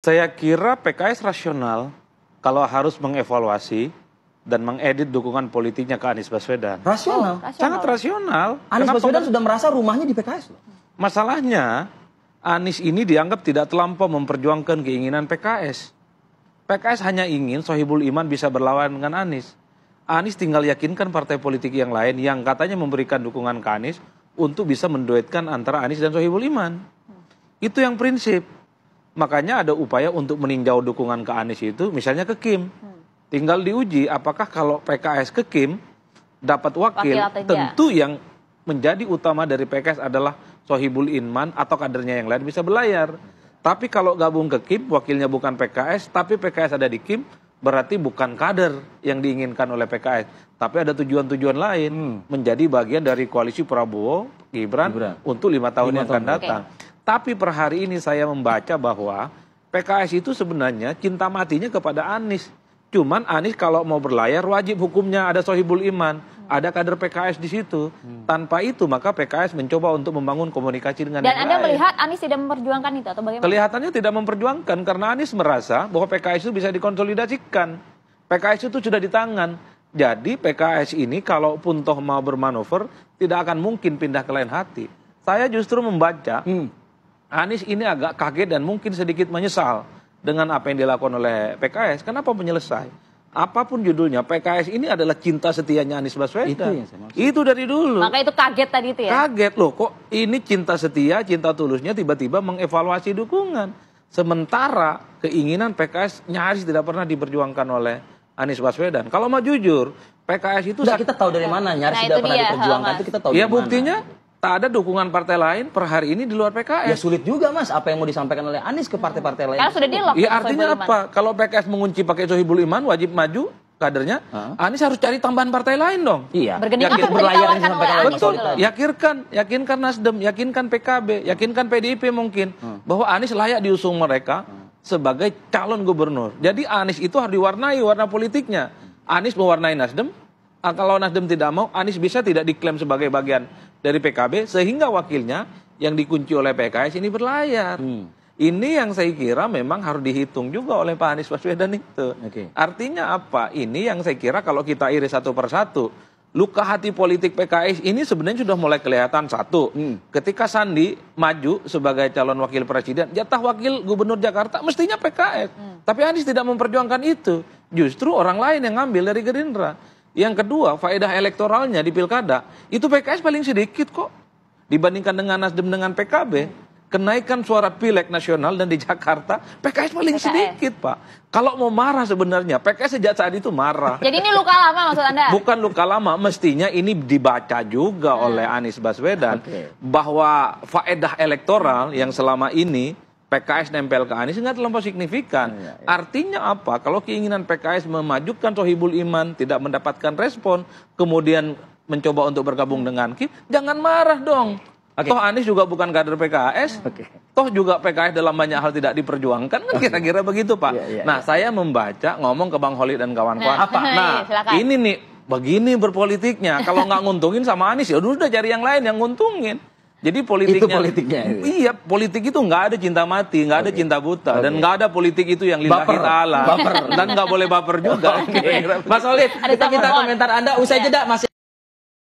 Saya kira PKS rasional kalau harus mengevaluasi dan mengedit dukungan politiknya ke Anies Baswedan. Rasional? Sangat rasional. Anies Baswedan sudah merasa rumahnya di PKS loh. Masalahnya, Anies ini dianggap tidak terlampau memperjuangkan keinginan PKS. PKS hanya ingin Sohibul Iman bisa berlawan dengan Anies. Anies tinggal yakinkan partai politik yang lain yang katanya memberikan dukungan ke Anies untuk bisa menduetkan antara Anies dan Sohibul Iman. Itu yang prinsip. Makanya ada upaya untuk meninjau dukungan ke Anies itu misalnya ke Kim. Tinggal diuji apakah kalau PKS ke Kim dapat wakil tentu yang menjadi utama dari PKS adalah Sohibul Iman atau kadernya yang lain bisa berlayar. Tapi kalau gabung ke Kim wakilnya bukan PKS tapi PKS ada di Kim berarti bukan kader yang diinginkan oleh PKS. Tapi ada tujuan-tujuan lain menjadi bagian dari koalisi Prabowo Gibran untuk 5 tahun yang akan datang. Tapi per hari ini saya membaca bahwa PKS itu sebenarnya cinta matinya kepada Anies. Cuman Anies kalau mau berlayar wajib hukumnya ada Sohibul Iman, ada kader PKS di situ. Tanpa itu maka PKS mencoba untuk membangun komunikasi dengan Dan yang Anda lain. melihat Anies tidak memperjuangkan itu atau bagaimana? Kelihatannya tidak memperjuangkan karena Anies merasa bahwa PKS itu bisa dikonsolidasikan. PKS itu sudah di tangan. Jadi PKS ini kalaupun toh mau bermanuver tidak akan mungkin pindah ke lain hati. Saya justru membaca Anies ini agak kaget dan mungkin sedikit menyesal dengan apa yang dilakukan oleh PKS. Kenapa menyelesai? Apapun judulnya, PKS ini adalah cinta setianya Anies Baswedan. Itu dari dulu. Maka itu kaget tadi itu ya? Kaget loh, kok ini cinta setia, cinta tulusnya tiba-tiba mengevaluasi dukungan. Sementara keinginan PKS nyaris tidak pernah diperjuangkan oleh Anies Baswedan. Kalau mau jujur, PKS itu... kita tahu dari mana nyaris tidak pernah diperjuangkan itu kita tahu dari mana. Ya buktinya... Tak ada dukungan partai lain per hari ini di luar PKS. Ya sulit juga mas, apa yang mau disampaikan oleh Anies ke partai-partai lain. Karena sudah di-lock. Ya artinya apa? Kalau PKS mengunci pakai Sohibul Iman, wajib maju kadernya. Anies harus cari tambahan partai lain dong. Iya. Bergening berlayar yang disampaikan oleh betul. Yakinkan Nasdem, yakinkan PKB, yakinkan PDIP mungkin bahwa Anies layak diusung mereka sebagai calon gubernur. Jadi Anies itu harus diwarnai warna politiknya. Anies mewarnai Nasdem. Kalau Nasdem tidak mau, Anies bisa tidak diklaim sebagai bagian dari PKB sehingga wakilnya yang dikunci oleh PKS ini berlayar. Ini yang saya kira memang harus dihitung juga oleh Pak Anies Baswedan itu. Artinya apa? Ini yang saya kira kalau kita iris satu persatu, luka hati politik PKS ini sebenarnya sudah mulai kelihatan satu. Ketika Sandi maju sebagai calon wakil presiden, jatah wakil gubernur Jakarta mestinya PKS. Tapi Anies tidak memperjuangkan itu. Justru orang lain yang ngambil dari Gerindra. Yang kedua, faedah elektoralnya di pilkada, itu PKS paling sedikit kok. Dibandingkan dengan Nasdem dengan PKB, kenaikan suara pileg nasional dan di Jakarta, PKS paling sedikit Pak. Kalau mau marah sebenarnya, PKS sejak saat itu marah. Jadi ini luka lama maksud Anda? Bukan luka lama, mestinya ini dibaca juga oleh Anies Baswedan. Bahwa faedah elektoral yang selama ini, PKS nempel ke Anies nggak terlampau signifikan. Artinya apa? Kalau keinginan PKS memajukan Sohibul Iman tidak mendapatkan respon, kemudian mencoba untuk bergabung dengan Kim, jangan marah dong. Toh Anies juga bukan kader PKS. Toh juga PKS dalam banyak hal tidak diperjuangkan, kan kira-kira begitu Pak. Saya membaca ngomong ke Bang Holid dan kawan-kawan. Ini nih, begini berpolitiknya. Kalau nggak nguntungin sama Anies, ya udah cari yang lain yang nguntungin. Jadi politiknya, iya politik itu nggak ada cinta mati, nggak ada cinta buta, dan nggak ada politik itu yang lillahi ta'ala, dan nggak boleh baper juga. Mas Holid, kita minta komentar Anda usai jeda masih.